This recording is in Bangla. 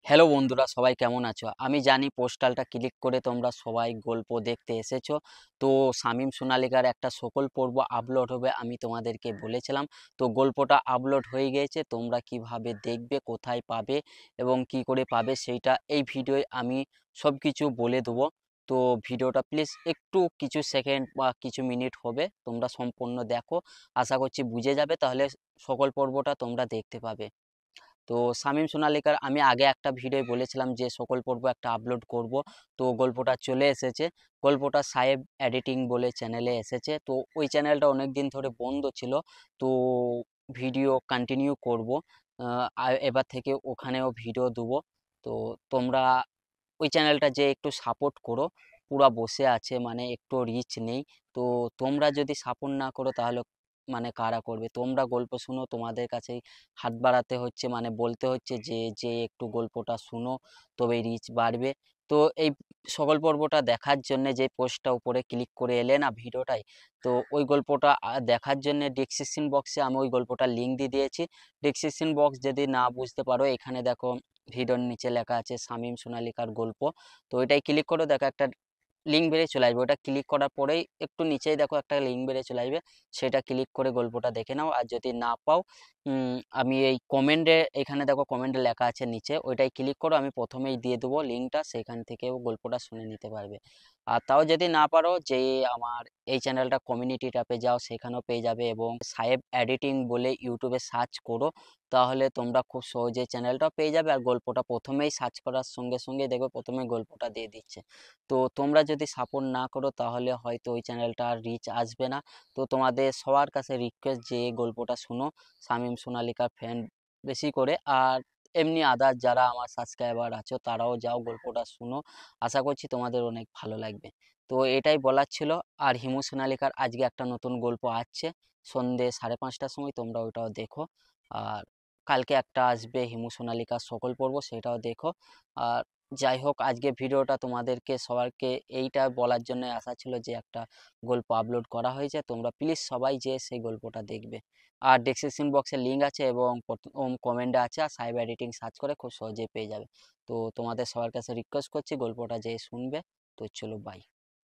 হ্যালো বন্ধুরা, সবাই কেমন আছো? আমি জানি পোস্টালটা ক্লিক করে তোমরা সবাই গল্প দেখতে এসেছো। তো শামীম সোনালিকার একটা সকল পর্ব আপলোড হবে, আমি তোমাদেরকে বলেছিলাম। তো গল্পটা আপলোড হয়ে গিয়েছে। তোমরা কিভাবে দেখবে, কোথায় পাবে এবং কি করে পাবে সেইটা এই ভিডিওয় আমি সব কিছু বলে দেবো। তো ভিডিওটা প্লিজ একটু কিছু সেকেন্ড বা কিছু মিনিট হবে, তোমরা সম্পূর্ণ দেখো। আশা করছি বুঝে যাবে, তাহলে সকল পর্বটা তোমরা দেখতে পাবে। তো শামীম সোনালিকার আমি আগে একটা ভিডিও বলেছিলাম যে সকল পর্ব একটা আপলোড করব। তো গল্পটা চলে এসেছে। গল্পটা সাহেব এডিটিং বলে চ্যানেলে এসেছে। তো ওই চ্যানেলটা অনেক দিন ধরে বন্ধ ছিল। তো ভিডিও কন্টিনিউ করব। আর এবার থেকে ওখানেও ভিডিও দেবো। তো তোমরা ওই চ্যানেলটা যে একটু সাপোর্ট করো। পুরা বসে আছে, মানে একটু রিচ নেই। তো তোমরা যদি সাপোর্ট না করো তাহলে মানে কারা করবে? তোমরা গল্প শুনো, তোমাদের কাছেই হাত বাড়াতে হচ্ছে, মানে বলতে হচ্ছে যে যে একটু গল্পটা শুনো, তবে রিচ বাড়বে। তো এই সকল পর্বটা দেখার জন্য যে পোস্টটা উপরে ক্লিক করে এলে না ভিডিওটাই, তো ওই গল্পটা দেখার জন্য ডিসক্রিপশন বক্সে আমি ওই গল্পটার লিঙ্ক দিয়ে দিয়েছি। ডিসক্রিপশন বক্স যদি না বুঝতে পারো, এখানে দেখো ভিডিওর নিচে লেখা আছে শামীম সোনালিকার গল্প। তো ওইটাই ক্লিক করে দেখো একটা লিঙ্ক বেরিয়ে চলে আসবে। ওটা ক্লিক করার পরেই একটু নিচেই দেখো একটা লিঙ্ক বেরিয়ে চলে আসবে। সেটা ক্লিক করে গল্পটা দেখে নাও। আর যদি না পাও, আমি এই কমেন্টে, এখানে দেখো কমেন্টে লেখা আছে নিচে, ওইটাই ক্লিক করো। আমি প্রথমেই দিয়ে দেবো লিঙ্কটা, সেখান থেকেও গল্পটা শুনে নিতে পারবে। আর তাও যদি না পারো, যে আমার এই চ্যানেলটা কমিউনিটি ট্যাবে যাও, সেখানেও পেয়ে যাবে। এবং সাহেব এডিটিং বলে ইউটিউবে সার্চ করো, তাহলে তোমরা খুব সহজে চ্যানেলটা পেয়ে যাবে। আর গল্পটা প্রথমেই সার্চ করার সঙ্গে সঙ্গে দেখবে প্রথমে গল্পটা দিয়ে দিচ্ছে। তো তোমরা যদি সাপোর্ট না করো তাহলে হয়তো ওই চ্যানেলটা আর রিচ আসবে না। তো তোমাদের সবার কাছে রিকোয়েস্ট যে গল্পটা শুনো, শামীম সোনালিকা ফ্যান বেশি করে। আর এমনি আদার যারা আমার সাবস্ক্রাইবার আছো তারাও যাও গল্পটা শুনো। আশা করছি তোমাদের অনেক ভালো লাগবে। তো এটাই বলার ছিল। আর হিমু সোনালিকার আজকে একটা নতুন গল্প আসছে সন্ধে 5:30টার সময়, তোমরা ওইটাও দেখো। আর কালকে একটা আসবে হিমু সোনালিকার সকল পর্ব, সেটাও দেখো। আর যাই হোক, আজকে ভিডিওটা তোমাদেরকে সবাইকে এইটা বলার জন্য আসা ছিল যে একটা গল্প আপলোড করা হয়েছে, তোমরা প্লিজ সবাই যে সেই গল্পটা দেখবে। আর ডেসক্রিপশন বক্সে লিঙ্ক আছে এবং প্রথম কমেন্টে আছে। আর সাইবার এডিটিং সার্চ করে খুব সহজেই পেয়ে যাবে। তো তোমাদের সবার কাছে রিকোয়েস্ট করছি গল্পটা যে শুনবে। তো চলো, বাই।